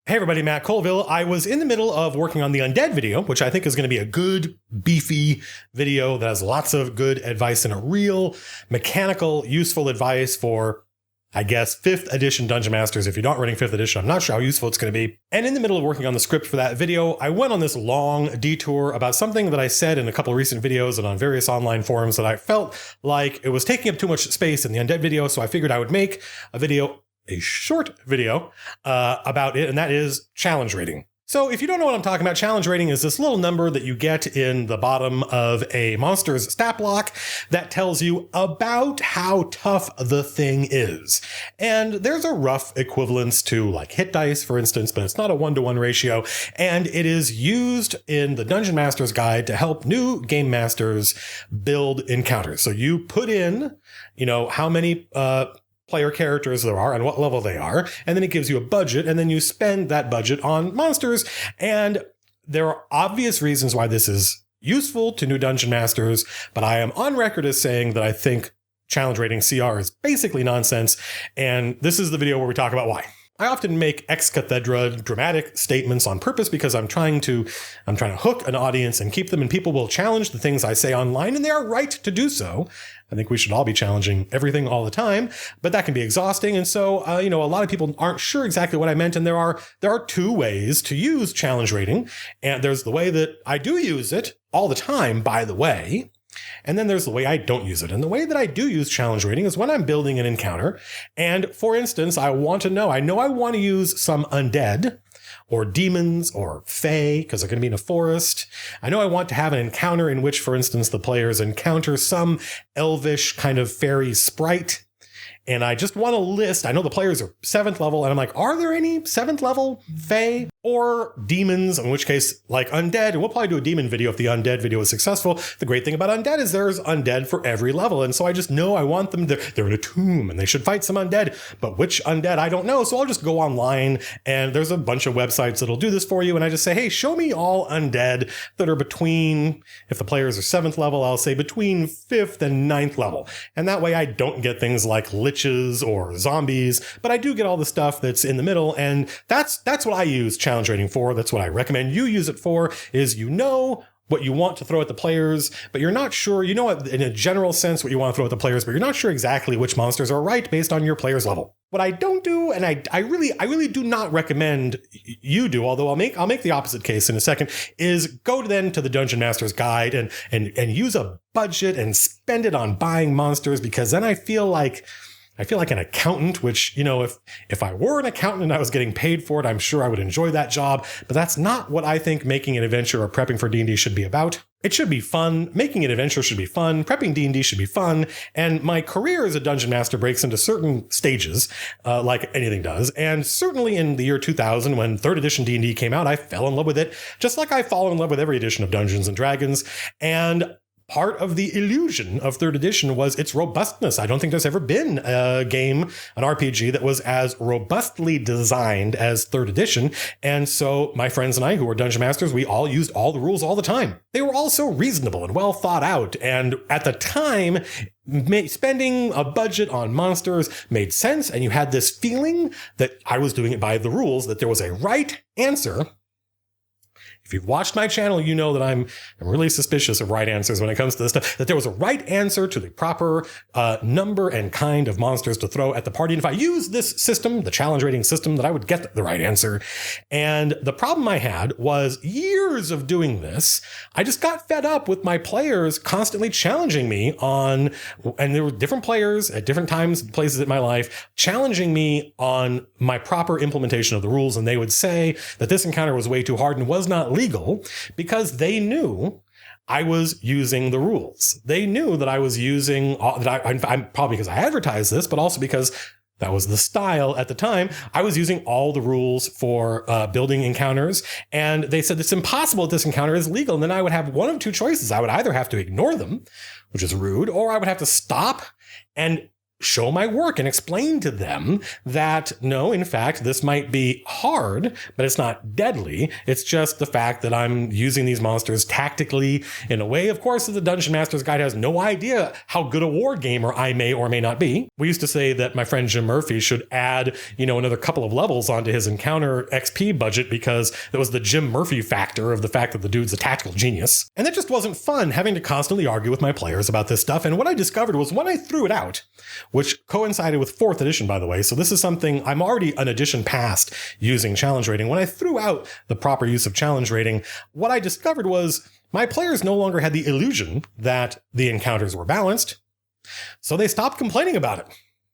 Hey everybody, Matt Colville. I was in the middle of working on the Undead video, which I think is going to be a good, beefy video that has lots of good advice and a real mechanical, useful advice for, I guess, 5th edition Dungeon Masters. If you're not running 5th edition, I'm not sure how useful it's going to be. And in the middle of working on the script for that video, I went on this long detour about something that I said in a couple of recent videos and on various online forums that I felt like it was taking up too much space in the Undead video, so I figured I would make a short video about it, and that is challenge rating. So if you don't know what I'm talking about, challenge rating is this little number that you get in the bottom of a monster's stat block that tells you about how tough the thing is. And there's a rough equivalence to like hit dice, for instance, but it's not a 1-to-1 ratio. And it is used in the Dungeon Master's Guide to help new game masters build encounters. So you put in, how many player characters there are and what level they are, and then it gives you a budget, and then you spend that budget on monsters. And there are obvious reasons why this is useful to new dungeon masters, but I am on record as saying that I think challenge rating CR is basically nonsense, and this is the video where we talk about why. I often make ex cathedra dramatic statements on purpose because I'm trying to hook an audience and keep them, and people will challenge the things I say online, and they are right to do so. I think we should all be challenging everything all the time, but that can be exhausting. And so, a lot of people aren't sure exactly what I meant. And there are 2 ways to use challenge rating. And there's the way that I do use it all the time, by the way. And then there's the way I don't use it. And the way that I do use challenge rating is when I'm building an encounter. And for instance, I want to use some undead or demons or fae, because they're going to be in a forest. I know I want to have an encounter in which, for instance, the players encounter some elvish kind of fairy sprite. And I just want to list, I know the players are 7th level, and I'm like, are there any 7th level fae or demons? In which case, like undead, and we'll probably do a demon video if the undead video is successful. The great thing about undead is there's undead for every level. And so I just know I want them, they're in a tomb and they should fight some undead, but which undead, I don't know. So I'll just go online, and there's a bunch of websites that'll do this for you. And I just say, hey, show me all undead that are between, if the players are 7th level, I'll say between 5th and 9th level. And that way I don't get things like liches or zombies, but I do get all the stuff that's in the middle. And that's what I use challenge rating for. That's what I recommend you use it for, is what you want to throw at the players, but you're not sure, in a general sense what you want to throw at the players, but you're not sure exactly which monsters are right based on your player's level. What I don't do, and I really do not recommend you do, although I'll make the opposite case in a second, is go to the Dungeon Master's Guide and use a budget and spend it on buying monsters, because then I feel like an accountant, which, if I were an accountant and I was getting paid for it, I'm sure I would enjoy that job. But that's not what I think making an adventure or prepping for D&D should be about. It should be fun. Making an adventure should be fun. Prepping D&D should be fun. And my career as a dungeon master breaks into certain stages, like anything does. And certainly in the year 2000, when 3rd edition D&D came out, I fell in love with it, just like I fall in love with every edition of Dungeons and Dragons. And part of the illusion of 3rd edition was its robustness. I don't think there's ever been a game, an RPG, that was as robustly designed as 3rd edition. And so my friends and I, who were dungeon masters, we all used all the rules all the time. They were all so reasonable and well thought out. And at the time, spending a budget on monsters made sense. And you had this feeling that I was doing it by the rules, that there was a right answer. If you've watched my channel, you know that I'm really suspicious of right answers when it comes to this stuff, that there was a right answer to the proper number and kind of monsters to throw at the party. And if I use this system, the challenge rating system, that I would get the right answer. And the problem I had was years of doing this. I just got fed up with my players constantly challenging me and there were different players at different times, places in my life, challenging me on my proper implementation of the rules. And they would say that this encounter was way too hard and was not legal, because they knew I was using the rules. They knew that I was using, I'm probably because I advertised this, but also because that was the style at the time. I was using all the rules for building encounters, and they said it's impossible that this encounter is legal. And then I would have one of 2 choices. I would either have to ignore them, which is rude, or I would have to stop and show my work and explain to them that no, in fact, this might be hard, but it's not deadly. It's just the fact that I'm using these monsters tactically in a way, of course, that the Dungeon Master's Guide has no idea how good a war gamer I may or may not be. We used to say that my friend Jim Murphy should add, another couple of levels onto his encounter XP budget because there was the Jim Murphy factor of the fact that the dude's a tactical genius. And that just wasn't fun having to constantly argue with my players about this stuff. And what I discovered was when I threw it out, which coincided with 4th edition, by the way. So this is something I'm already an edition past using challenge rating. When I threw out the proper use of challenge rating, what I discovered was my players no longer had the illusion that the encounters were balanced. So they stopped complaining about it.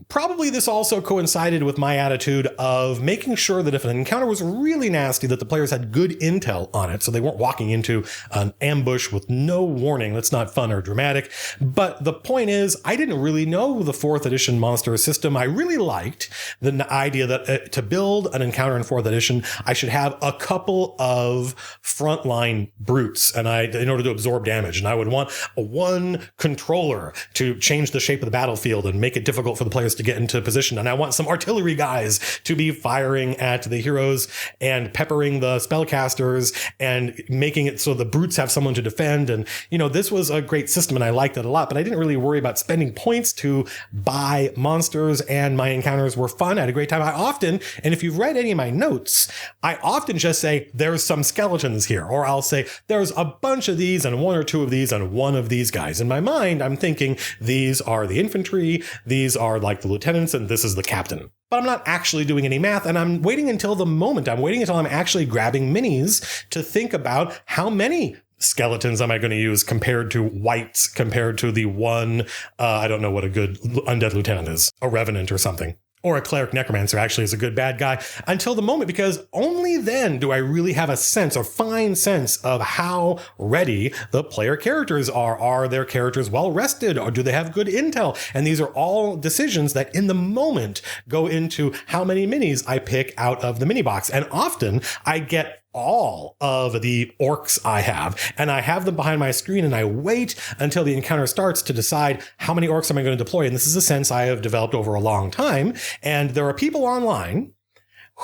Probably this also coincided with my attitude of making sure that if an encounter was really nasty, that the players had good intel on it, so they weren't walking into an ambush with no warning. That's not fun or dramatic. But the point is, I didn't really know the 4th edition monster system. I really liked the idea that to build an encounter in 4th edition, I should have a couple of frontline brutes in order to absorb damage. And I would want one controller to change the shape of the battlefield and make it difficult for the players to get into position. And I want some artillery guys to be firing at the heroes and peppering the spellcasters and making it so the brutes have someone to defend. And, this was a great system and I liked it a lot, but I didn't really worry about spending points to buy monsters, and my encounters were fun. I had a great time. I often, and if you've read any of my notes, I often just say, there's some skeletons here, or I'll say, there's a bunch of these and 1 or 2 of these and 1 of these guys. In my mind, I'm thinking these are the infantry, these are like the lieutenants, and this is the captain. But I'm not actually doing any math, and I'm waiting until the moment. I'm waiting until I'm actually grabbing minis to think about how many skeletons am I going to use compared to whites, compared to the one, I don't know what a good undead lieutenant is, a revenant or something. Or a cleric necromancer actually is a good bad guy, until the moment, because only then do I really have a sense or fine sense of how ready the player characters are. Are their characters well rested, or do they have good intel? And these are all decisions that in the moment go into how many minis I pick out of the mini box. And often I get all of the orcs I have, and I have them behind my screen, and I wait until the encounter starts to decide how many orcs am I going to deploy. And this is a sense I have developed over a long time. And there are people online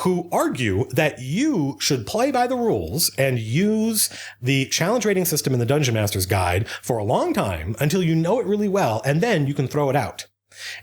who argue that you should play by the rules and use the challenge rating system in the Dungeon Master's Guide for a long time until you know it really well, and then you can throw it out.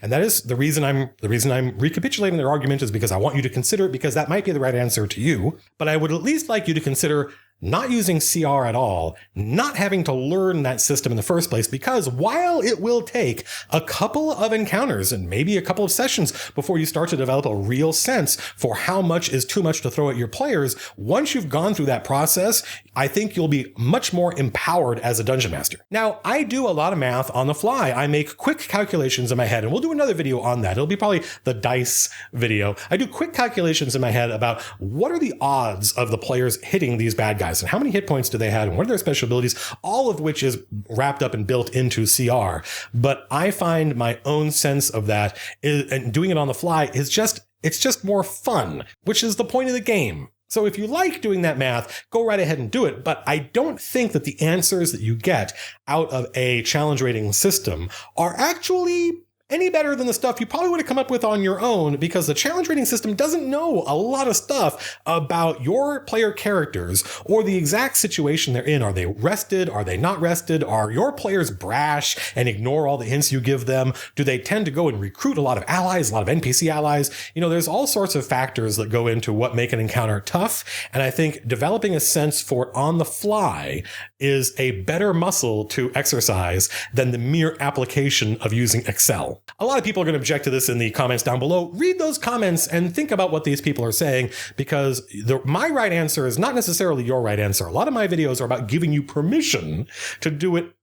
And that is the reason I'm recapitulating their argument, is because I want you to consider it, because that might be the right answer to you. But I would at least like you to consider not using CR at all, not having to learn that system in the first place, because while it will take a couple of encounters and maybe a couple of sessions before you start to develop a real sense for how much is too much to throw at your players, once you've gone through that process, I think you'll be much more empowered as a dungeon master. Now, I do a lot of math on the fly. I make quick calculations in my head, and we'll do another video on that. It'll be probably the dice video. I do quick calculations in my head about what are the odds of the players hitting these bad guys, and how many hit points do they have, and what are their special abilities, all of which is wrapped up and built into CR. But I find my own sense of that and doing it on the fly it's just more fun, which is the point of the game. So if you like doing that math, go right ahead and do it. But I don't think that the answers that you get out of a challenge rating system are actually any better than the stuff you probably would have come up with on your own, because the challenge rating system doesn't know a lot of stuff about your player characters or the exact situation they're in. Are they rested? Are they not rested? Are your players brash and ignore all the hints you give them? Do they tend to go and recruit a lot of allies, a lot of NPC allies? There's all sorts of factors that go into what make an encounter tough. And I think developing a sense for it on the fly is a better muscle to exercise than the mere application of using Excel. A lot of people are going to object to this in the comments down below. Read those comments and think about what these people are saying, because my right answer is not necessarily your right answer. A lot of my videos are about giving you permission to do it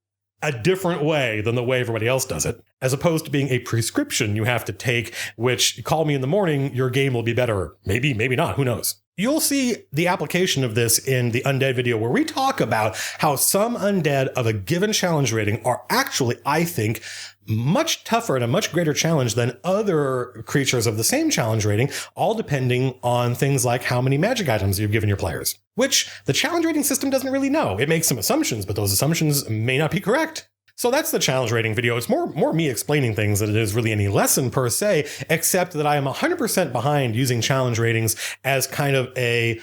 a different way than the way everybody else does it, as opposed to being a prescription you have to take, which, call me in the morning, your game will be better. Maybe, maybe not. Who knows? You'll see the application of this in the Undead video, where we talk about how some undead of a given challenge rating are actually, I think, much tougher and a much greater challenge than other creatures of the same challenge rating, all depending on things like how many magic items you've given your players, which the challenge rating system doesn't really know. It makes some assumptions, but those assumptions may not be correct. So that's the challenge rating video. It's more me explaining things than it is really any lesson per se, except that I am 100% behind using challenge ratings as kind of a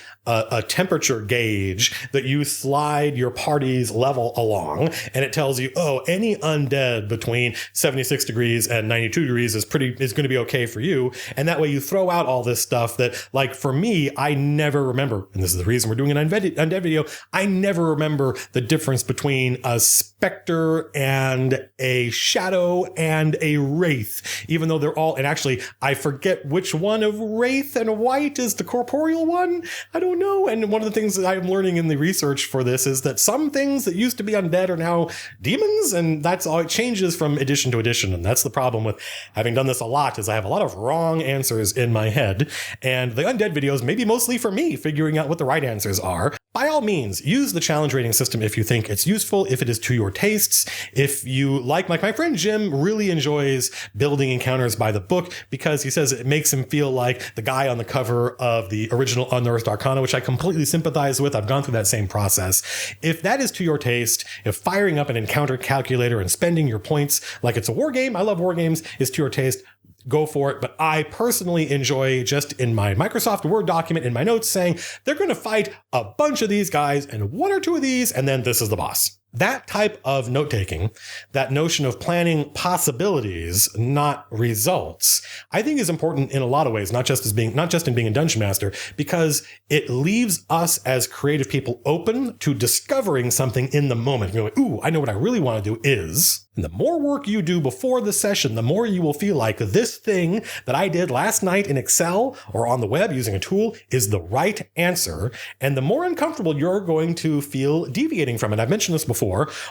temperature gauge that you slide your party's level along, and it tells you, oh, any undead between 76 degrees and 92 degrees is going to be okay for you. And that way you throw out all this stuff that, like, for me, I never remember, and this is the reason we're doing an undead video, I never remember the difference between a specter and a shadow and a wraith, even though they're all, and actually I forget which one of wraith and white is the corporeal one. I don't know. And one of the things that I'm learning in the research for this is that some things that used to be undead are now demons, and that's all. It changes from edition to edition, and that's the problem with having done this a lot, is I have a lot of wrong answers in my head, and the undead videos may be mostly for me figuring out what the right answers are. By all means, use the challenge rating system if you think it's useful, if it is to your tastes. If you like my friend Jim really enjoys building encounters by the book because he says it makes him feel like the guy on the cover of the original Unearthed Arcana, which I completely sympathize with. I've gone through that same process. If that is to your taste, if firing up an encounter calculator and spending your points like it's a war game, I love war games, is to your taste, go for it. But I personally enjoy just in my Microsoft Word document in my notes saying they're going to fight a bunch of these guys and one or two of these, and then this is the boss. That type of note-taking, that notion of planning possibilities, not results, I think is important in a lot of ways, not just in being a dungeon master, because it leaves us as creative people open to discovering something in the moment. You're like, ooh, I know what I really want to do is, and the more work you do before the session, the more you will feel like this thing that I did last night in Excel or on the web using a tool is the right answer. And the more uncomfortable you're going to feel deviating from it. I've mentioned this before.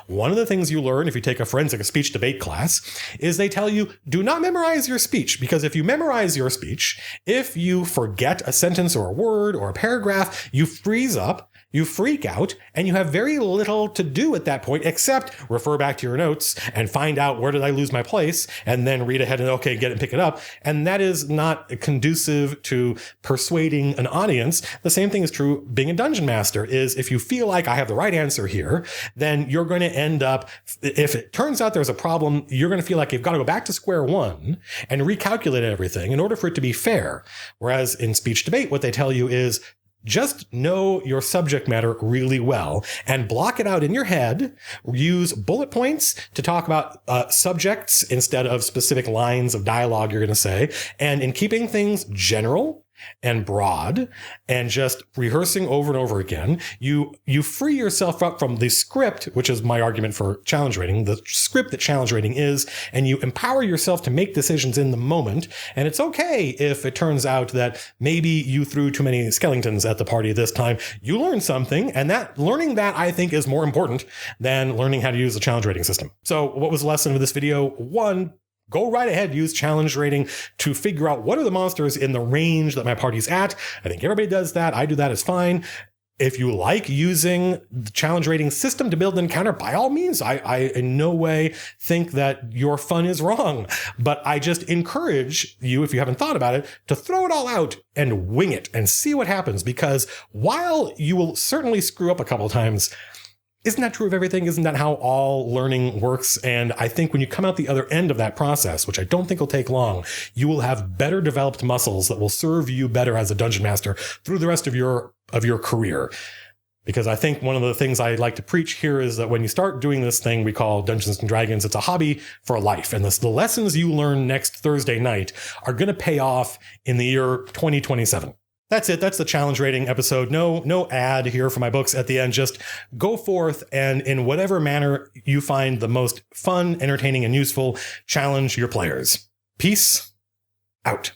One of the things you learn if you take a forensic speech debate class is they tell you, do not memorize your speech, because if you memorize your speech, if you forget a sentence or a word or a paragraph, you freeze up, you freak out, and you have very little to do at that point except refer back to your notes and find out where did I lose my place, and then read ahead and okay, get it and pick it up. And that is not conducive to persuading an audience. The same thing is true being a dungeon master, is if you feel like I have the right answer here, then you're going to end up, if it turns out there's a problem, you're going to feel like you've got to go back to square one and recalculate everything in order for it to be fair. Whereas in speech debate, what they tell you is, just know your subject matter really well and block it out in your head. Use bullet points to talk about subjects instead of specific lines of dialogue you're going to say. And in keeping things general and broad and just rehearsing over and over again, you free yourself up from the script, which is my argument for challenge rating, the script that challenge rating is, and you empower yourself to make decisions in the moment. And it's okay if it turns out that maybe you threw too many skeletons at the party this time. You learn something, and that learning that I think is more important than learning how to use the challenge rating system. So what was the lesson of this video? One, go right ahead, use challenge rating to figure out what are the monsters in the range that my party's at. I think everybody does that. I do that. It's fine. If you like using the challenge rating system to build an encounter, by all means, I in no way think that your fun is wrong. But I just encourage you, if you haven't thought about it, to throw it all out and wing it and see what happens. Because while you will certainly screw up a couple of times, isn't that true of everything? Isn't that how all learning works? And I think when you come out the other end of that process, which I don't think will take long, you will have better developed muscles that will serve you better as a dungeon master through the rest of your career. Because I think one of the things I like to preach here is that when you start doing this thing we call Dungeons and Dragons, it's a hobby for life. And the lessons you learn next Thursday night are going to pay off in the year 2027. That's it. That's the challenge rating episode. No ad here for my books at the end. Just go forth and in whatever manner you find the most fun, entertaining, and useful, challenge your players. Peace out.